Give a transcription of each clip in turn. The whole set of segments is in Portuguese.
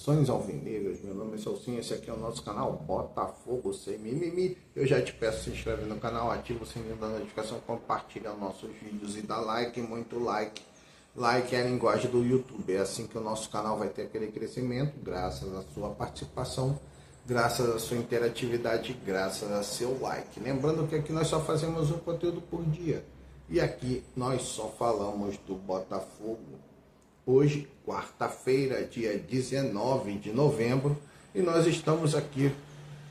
Saudações alvinegras, meu nome é Celcinho, esse aqui é o nosso canal Botafogo Sem Mimimi. Eu já te peço, se inscreve no canal, ativa o sininho da notificação, compartilha nossos vídeos e dá like, muito like. Like é a linguagem do YouTube, é assim que o nosso canal vai ter aquele crescimento, graças à sua participação, graças à sua interatividade, graças a seu like. Lembrando que aqui nós só fazemos um conteúdo por dia e aqui nós só falamos do Botafogo. Hoje, quarta-feira, dia 19 de novembro, e nós estamos aqui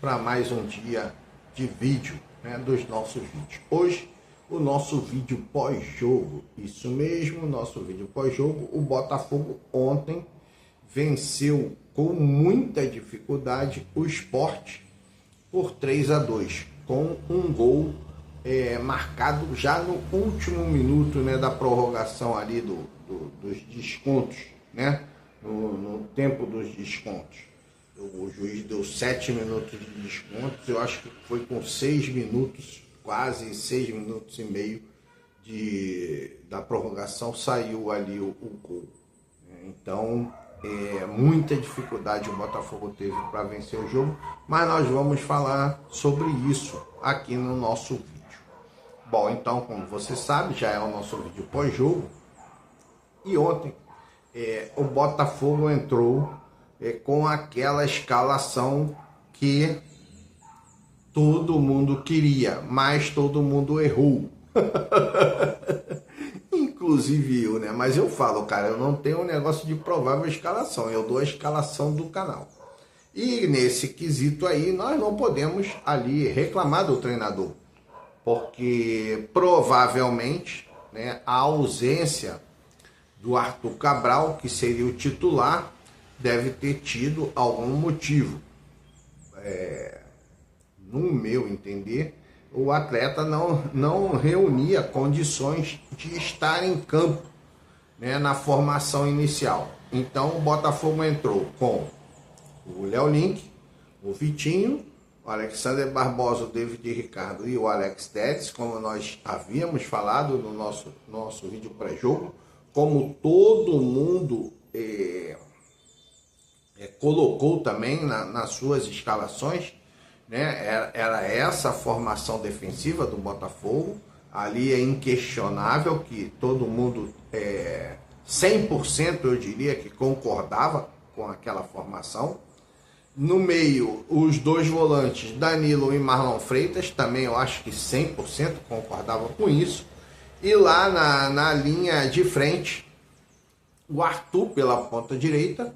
para mais um dia de vídeo, dos nossos vídeos. Hoje, o nosso vídeo pós-jogo, isso mesmo, nosso vídeo pós-jogo. O Botafogo ontem venceu com muita dificuldade o Sport por 3-2, com um gol marcado já no último minuto, da prorrogação ali dos descontos, no tempo dos descontos. O juiz deu 7 minutos de descontos, eu acho que foi com 6 minutos, quase 6 minutos e meio da prorrogação, saiu ali o gol. Então, muita dificuldade o Botafogo teve para vencer o jogo, mas nós vamos falar sobre isso aqui no nosso vídeo. Bom, então, como você sabe, já é o nosso vídeo pós-jogo. E ontem o Botafogo entrou com aquela escalação que todo mundo queria, mas todo mundo errou. Inclusive eu, Mas eu falo, cara, eu não tenho um negócio de provável escalação, eu dou a escalação do canal. E nesse quesito aí, nós não podemos ali reclamar do treinador, porque provavelmente a ausência do Arthur Cabral, que seria o titular, deve ter tido algum motivo. No meu entender, o atleta não reunia condições de estar em campo, na formação inicial. Então o Botafogo entrou com o Léo Link, o Vitinho, o Alexander Barbosa, o David Ricardo e o Alex Telles, como nós havíamos falado no nosso vídeo pré-jogo, como todo mundo colocou também nas suas escalações, era essa formação defensiva do Botafogo. Ali é inquestionável que todo mundo, 100% eu diria que concordava com aquela formação. No meio, os dois volantes, Danilo e Marlon Freitas, também eu acho que 100% concordavam com isso. E lá na linha de frente, o Arthur pela ponta direita,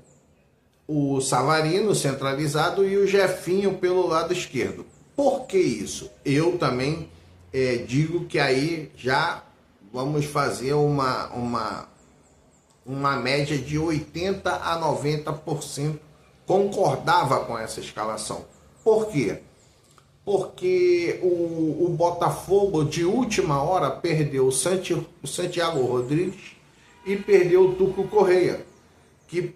o Savarino centralizado e o Jefinho pelo lado esquerdo. Por que isso? Eu também digo que aí já vamos fazer uma média de 80% a 90% concordava com essa escalação. Por quê? Porque o Botafogo de última hora perdeu o Santiago Rodrigues e perdeu o Tuco Correia, que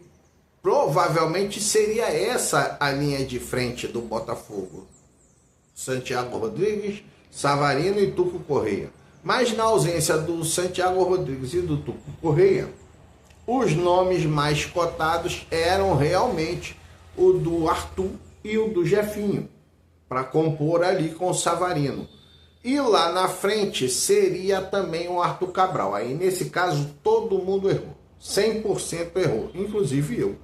provavelmente seria essa a linha de frente do Botafogo: Santiago Rodrigues, Savarino e Tuco Correia. Mas na ausência do Santiago Rodrigues e do Tuco Correia, os nomes mais cotados eram realmente o do Arthur e o do Jefinho, para compor ali com o Savarino. E lá na frente seria também o Arthur Cabral. Aí nesse caso todo mundo errou, 100% errou, inclusive eu,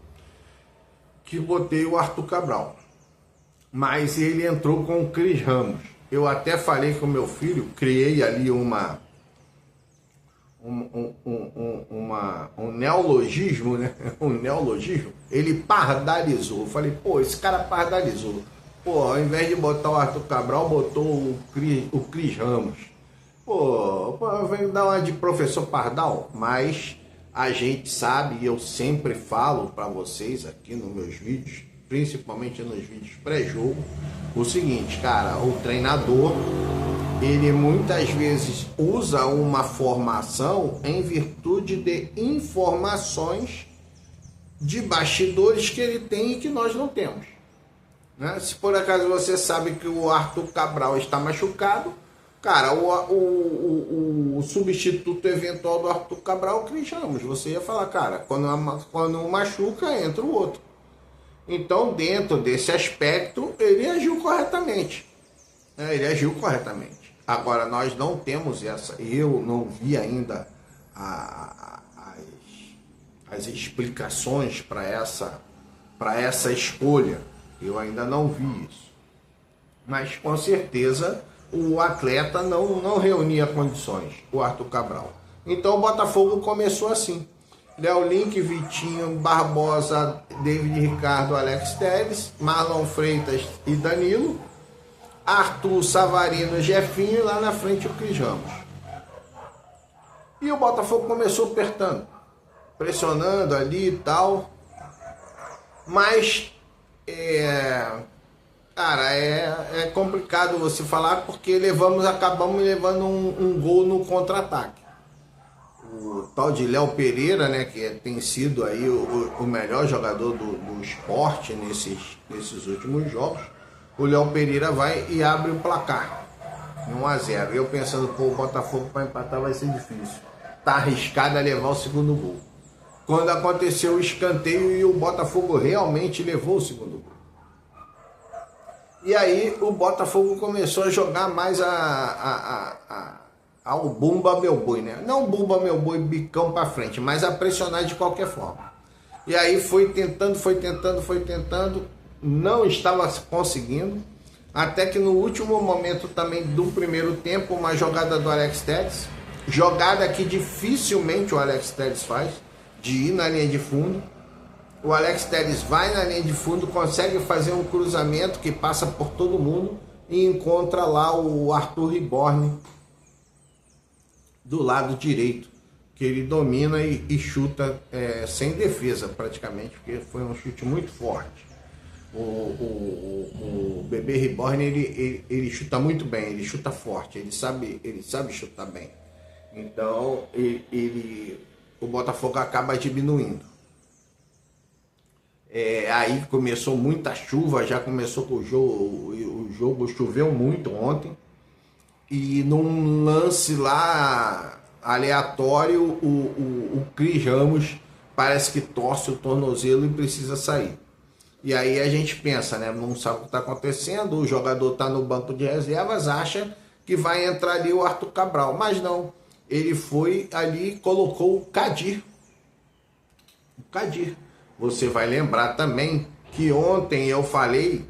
que botei o Arthur Cabral. Mas ele entrou com o Cris Ramos. Eu até falei com o meu filho, criei ali um neologismo, um neologismo. Ele pardalizou. Eu falei, esse cara pardalizou. Ao invés de botar o Arthur Cabral, botou o Cris Ramos. Vem dar uma de professor Pardal. Mas a gente sabe, e eu sempre falo para vocês aqui nos meus vídeos, principalmente nos vídeos pré-jogo, o seguinte, cara, o treinador, ele muitas vezes usa uma formação em virtude de informações de bastidores que ele tem e que nós não temos. Se por acaso você sabe que o Arthur Cabral está machucado, cara, o substituto eventual do Arthur Cabral é o Cris Ramos. Você ia falar, cara, quando um machuca, entra o outro. Então, dentro desse aspecto, ele agiu corretamente. Ele agiu corretamente. Agora, nós não temos essa... Eu não vi ainda as explicações para essa escolha. Eu ainda não vi isso. Mas, com certeza, o atleta não reunia condições, o Arthur Cabral. Então, o Botafogo começou assim. Léo Link, Vitinho, Barbosa, David Ricardo, Alex Telles, Marlon Freitas e Danilo, Arthur, Savarino, Jefinho e lá na frente o Cris Ramos. E o Botafogo começou apertando, pressionando ali e tal. Mas, cara, é complicado você falar porque acabamos levando um gol no contra-ataque. O tal de Léo Pereira, né, que tem sido aí o melhor jogador do esporte nesses últimos jogos, o Léo Pereira vai e abre o placar, 1-0. Eu pensando, pô, o Botafogo para empatar vai ser difícil. Tá arriscado a levar o segundo gol. Quando aconteceu o escanteio e o Botafogo realmente levou o segundo gol. E aí o Botafogo começou a jogar mais ao Bumba Meu Boi, né? Não Bumba Meu Boi, bicão para frente, mas a pressionar de qualquer forma. E aí foi tentando, não estava conseguindo, até que no último momento também do primeiro tempo, uma jogada do Alex Telles, jogada que dificilmente o Alex Telles faz, de ir na linha de fundo. O Alex Telles vai na linha de fundo, consegue fazer um cruzamento que passa por todo mundo e encontra lá o Arthur Reborn do lado direito, que ele domina e chuta sem defesa praticamente, porque foi um chute muito forte. O bebê Reborn ele chuta muito bem, ele chuta forte, ele sabe chutar bem. Então o Botafogo acaba diminuindo. Aí começou muita chuva, já começou com o jogo choveu muito ontem. E num lance lá aleatório, o Cris Ramos parece que torce o tornozelo e precisa sair. E aí a gente pensa, né? Não sabe o que está acontecendo, o jogador está no banco de reservas, acha que vai entrar ali o Arthur Cabral. Mas não, ele foi ali e colocou o Kadir. O Kadir. Você vai lembrar também que ontem eu falei,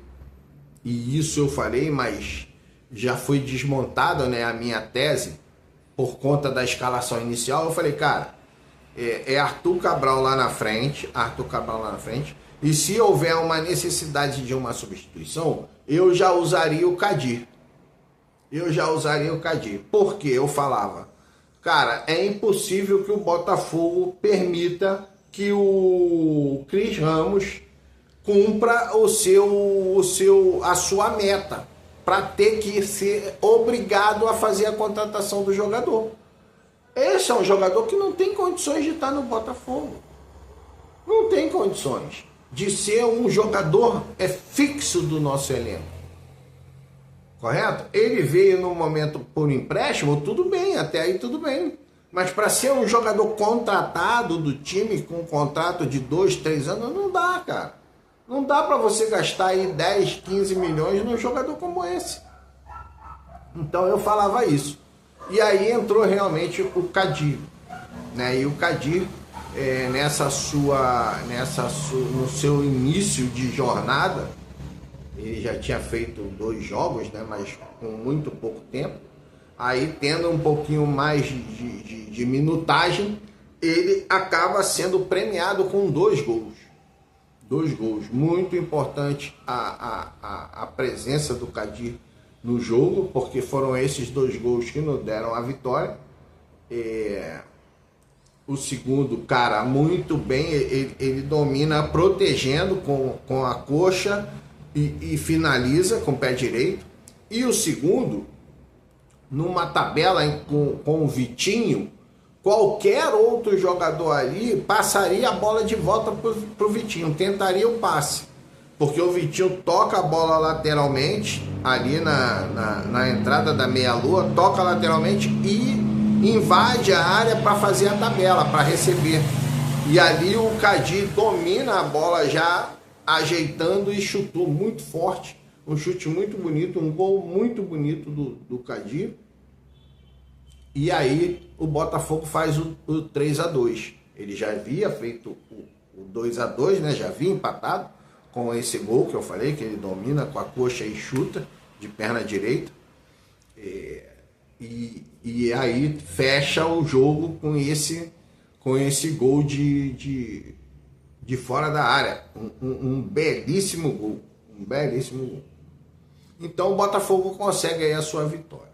e isso eu falei, mas já foi desmontada, né, a minha tese por conta da escalação inicial. Eu falei, cara, Arthur Cabral lá na frente, e se houver uma necessidade de uma substituição, eu já usaria o Kadir. Porque eu falava, cara, é impossível que o Botafogo permita que o Cris Ramos cumpra a sua meta, para ter que ser obrigado a fazer a contratação do jogador. Esse é um jogador que não tem condições de estar no Botafogo. Não tem condições de ser um jogador fixo do nosso elenco. Correto? Ele veio no momento por empréstimo, tudo bem, até aí tudo bem. Mas para ser um jogador contratado do time com um contrato de 2, 3 anos, não dá, cara. Não dá para você gastar aí 10, 15 milhões num jogador como esse. Então eu falava isso. E aí entrou realmente o Kadir, né? E o Kadir, no seu início de jornada, ele já tinha feito 2 jogos, né? Mas com muito pouco tempo. Aí, tendo um pouquinho mais de minutagem, ele acaba sendo premiado com 2 gols. 2 gols. Muito importante a presença do Kadir no jogo, porque foram esses 2 gols que nos deram a vitória. O segundo, cara, muito bem, ele domina protegendo com a coxa e finaliza com o pé direito. E o segundo, numa tabela com o Vitinho, qualquer outro jogador ali passaria a bola de volta para o Vitinho, tentaria o passe, porque o Vitinho toca a bola lateralmente, ali na entrada da meia-lua, toca lateralmente e invade a área para fazer a tabela, para receber. E ali o Kadir domina a bola já ajeitando e chutou muito forte, um chute muito bonito, um gol muito bonito do Kadir. E aí o Botafogo faz o 3-2. Ele já havia feito o 2-2, né? Já havia empatado com esse gol que eu falei, que ele domina com a coxa e chuta de perna direita. E aí fecha o jogo com esse gol de fora da área. Um belíssimo gol. Um belíssimo gol. Então o Botafogo consegue aí a sua vitória.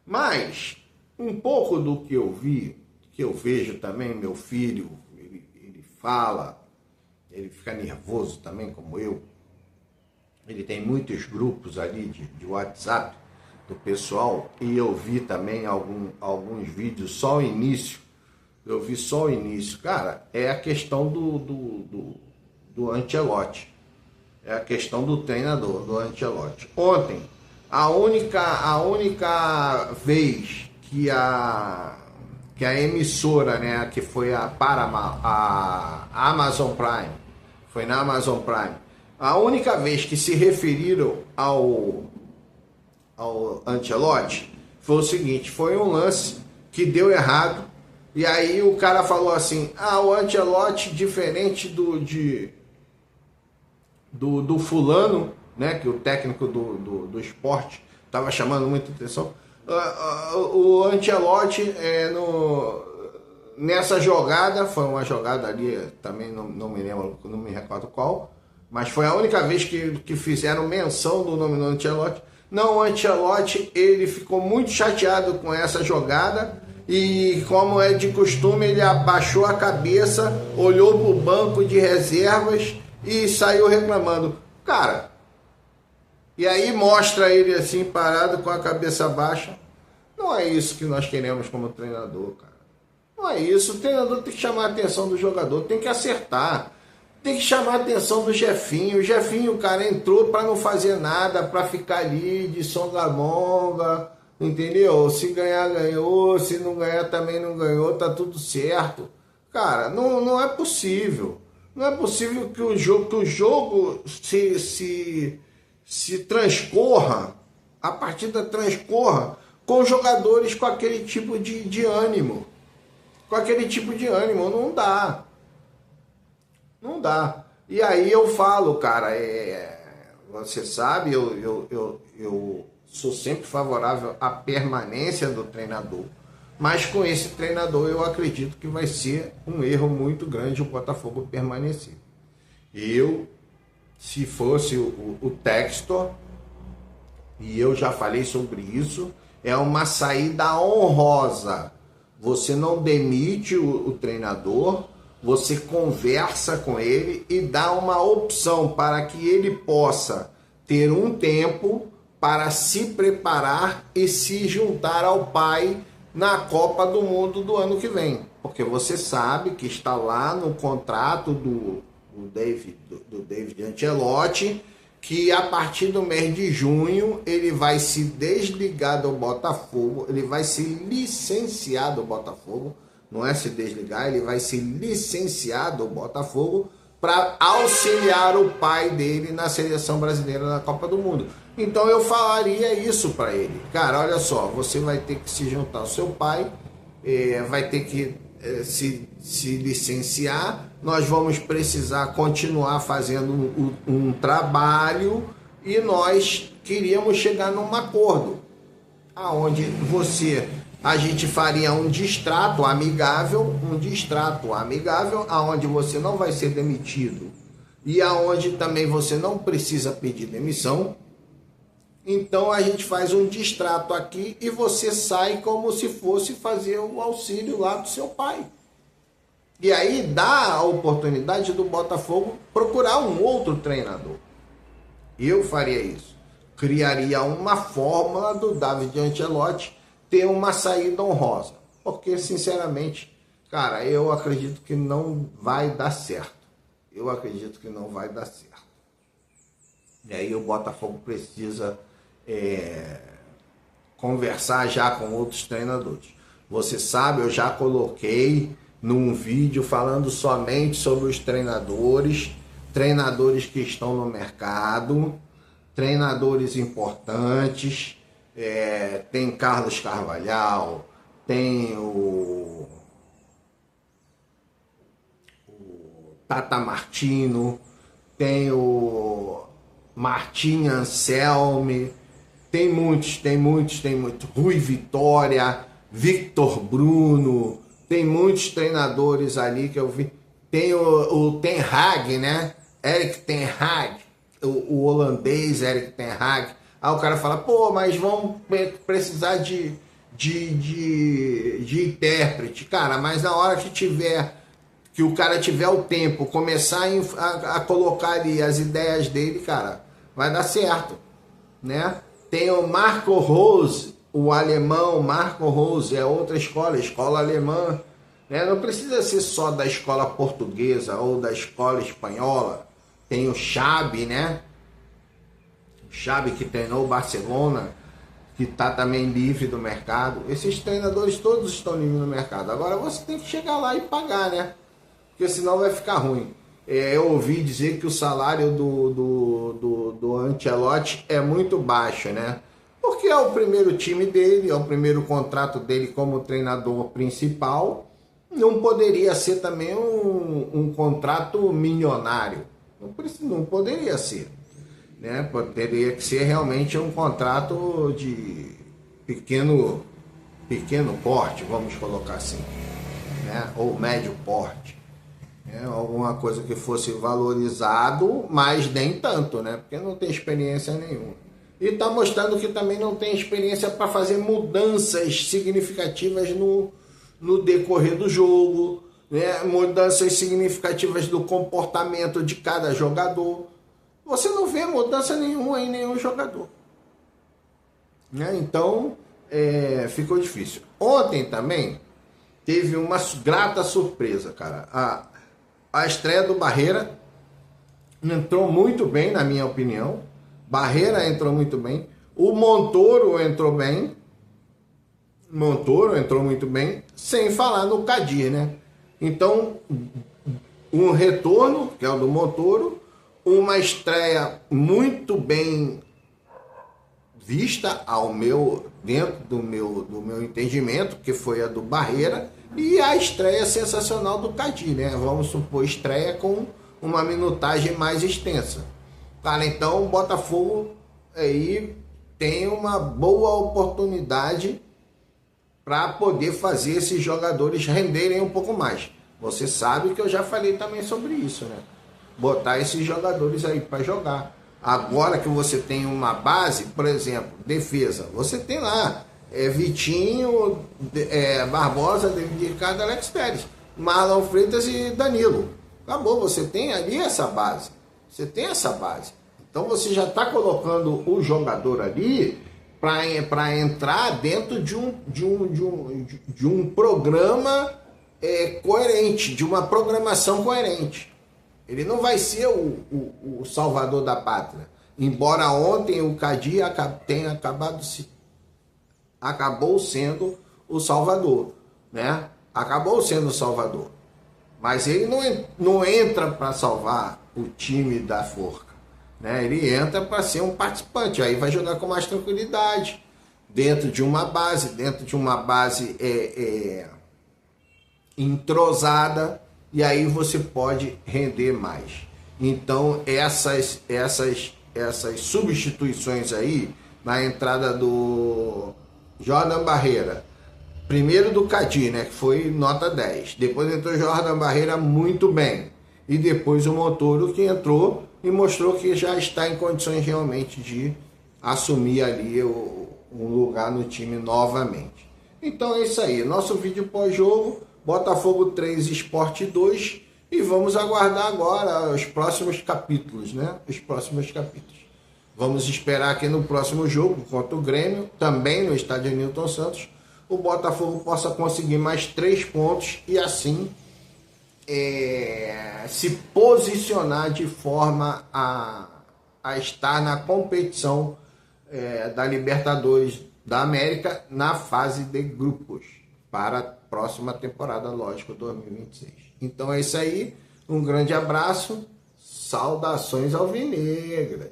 Mas um pouco do que eu vi, que eu vejo também, meu filho, ele fala, ele fica nervoso também, como eu. Ele tem muitos grupos ali de WhatsApp do pessoal, e eu vi também alguns vídeos, só o início. Eu vi só o início. Cara, é a questão do Ancelotti. É a questão do treinador, do Ancelotti. Ontem, a única vez que a emissora, né, que foi a Paramount, a Amazon Prime, foi na Amazon Prime, a única vez que se referiram ao Ancelotti foi o seguinte: foi um lance que deu errado, e aí o cara falou assim: o Ancelotti, diferente do fulano, né, que o técnico do esporte estava chamando muita atenção, o Ancelotti nessa jogada, foi uma jogada ali, também não me lembro, não me recordo qual, mas foi a única vez que fizeram menção do nome do Ancelotti. Não, o Ancelotti, ele ficou muito chateado com essa jogada, e como é de costume, ele abaixou a cabeça, olhou para o banco de reservas e saiu reclamando. Cara, e aí mostra ele assim, parado com a cabeça baixa. Não é isso que nós queremos como treinador, cara. Não é isso. O treinador tem que chamar a atenção do jogador, tem que acertar. Tem que chamar a atenção do Jefinho. O Jefinho, cara, entrou para não fazer nada, para ficar ali de songamonga, entendeu? Se ganhar, ganhou. Se não ganhar, também não ganhou. Tá tudo certo. Cara, não é possível. Não é possível que o jogo se transcorra, a partida transcorra com jogadores com aquele tipo de ânimo. Com aquele tipo de ânimo. Não dá. Não dá. E aí eu falo, cara, você sabe, eu sou sempre favorável à permanência do treinador. Mas com esse treinador eu acredito que vai ser um erro muito grande o Botafogo permanecer. Se fosse o Textor, e eu já falei sobre isso, é uma saída honrosa. Você não demite o treinador, você conversa com ele e dá uma opção para que ele possa ter um tempo para se preparar e se juntar ao pai na Copa do Mundo do ano que vem. Porque você sabe que está lá no contrato do David Ancelotti, que a partir do mês de junho ele vai se desligar do Botafogo, ele vai se licenciar do Botafogo, não é se desligar, ele vai se licenciar do Botafogo para auxiliar o pai dele na seleção brasileira na Copa do Mundo. Então eu falaria isso para ele: cara, olha só, você vai ter que se juntar ao seu pai, vai ter que se licenciar, nós vamos precisar continuar fazendo um trabalho, e nós queríamos chegar num acordo aonde a gente faria um distrato amigável, aonde você não vai ser demitido e aonde também você não precisa pedir demissão. Então a gente faz um distrato aqui e você sai como se fosse fazer o auxílio lá do seu pai. E aí dá a oportunidade do Botafogo procurar um outro treinador. Eu faria isso. Criaria uma fórmula do David Ancelotti ter uma saída honrosa. Porque, sinceramente, cara, eu acredito que não vai dar certo. E aí o Botafogo precisa conversar já com outros treinadores. Você sabe, eu já coloquei num vídeo falando somente sobre os treinadores, treinadores que estão no mercado, treinadores importantes, tem Carlos Carvalhal, tem o Tata Martino, tem o Martim Anselmi, tem muitos, Rui Vitória, Victor Bruno, tem muitos treinadores ali que eu vi. Tem o Ten Hag, né? Erik Ten Hag, o holandês Erik Ten Hag. Aí o cara fala, pô, mas vamos precisar de intérprete. Cara, mas na hora que o cara tiver o tempo, começar a colocar ali as ideias dele, cara, vai dar certo, né? Tem o Marco Rose, o alemão Marco Rose, é outra escola alemã, né? Não precisa ser só da escola portuguesa ou da escola espanhola. Tem o Xabi, né? O Xabi que treinou o Barcelona, que está também livre do mercado. Esses treinadores todos estão livres no mercado. Agora você tem que chegar lá e pagar, né? Porque senão vai ficar ruim. Eu ouvi dizer que o salário do Ancelotti é muito baixo, né? Porque é o primeiro time dele, é o primeiro contrato dele como treinador principal. Não poderia ser também um contrato milionário. Não poderia ser, né? Teria que ser realmente um contrato de pequeno porte, vamos colocar assim, né? Ou médio porte. Alguma coisa que fosse valorizado, mas nem tanto, né? Porque não tem experiência nenhuma. E está mostrando que também não tem experiência para fazer mudanças significativas no decorrer do jogo, né? Mudanças significativas do comportamento de cada jogador. Você não vê mudança nenhuma em nenhum jogador, né? Então, ficou difícil. Ontem também teve uma grata surpresa, cara. A estreia do Barreira entrou muito bem, na minha opinião. Barreira entrou muito bem. O Montoro entrou bem. Muito bem. Sem falar no Kadir, né? Então, um retorno, que é o do Montoro. Uma estreia muito bem vista dentro do meu entendimento, que foi a do Barreira. E a estreia sensacional do Kadir, né? Vamos supor, estreia com uma minutagem mais extensa. Cara, então o Botafogo aí tem uma boa oportunidade para poder fazer esses jogadores renderem um pouco mais. Você sabe que eu já falei também sobre isso, né? Botar esses jogadores aí para jogar. Agora que você tem uma base, por exemplo, defesa, você tem lá Vitinho, Barbosa, David Ricardo, Alex Telles, Marlon Freitas e Danilo. Acabou, você tem ali essa base. Então você já está colocando o jogador ali para entrar dentro de um programa coerente, de uma programação coerente. Ele não vai ser o salvador da pátria. Embora ontem o Kadir tenha acabou sendo o salvador, né? Acabou sendo o salvador. Mas ele não entra para salvar o time da forca, né? Ele entra para ser um participante. Aí vai jogar com mais tranquilidade, dentro de uma base entrosada, e aí você pode render mais. Então essas substituições aí, na entrada do Jordan Barreira, primeiro do Kadir, né, que foi nota 10, depois entrou Jordan Barreira muito bem, e depois o Montoro, que entrou e mostrou que já está em condições realmente de assumir ali um lugar no time novamente. Então é isso aí, nosso vídeo pós-jogo, Botafogo 3, Sport 2, e vamos aguardar agora os próximos capítulos, né? Vamos esperar que no próximo jogo contra o Grêmio, também no estádio Newton Santos, o Botafogo possa conseguir mais 3 pontos e assim se posicionar de forma a estar na competição da Libertadores da América na fase de grupos para a próxima temporada, lógico, 2026. Então é isso aí, um grande abraço. Saudações alvinegras.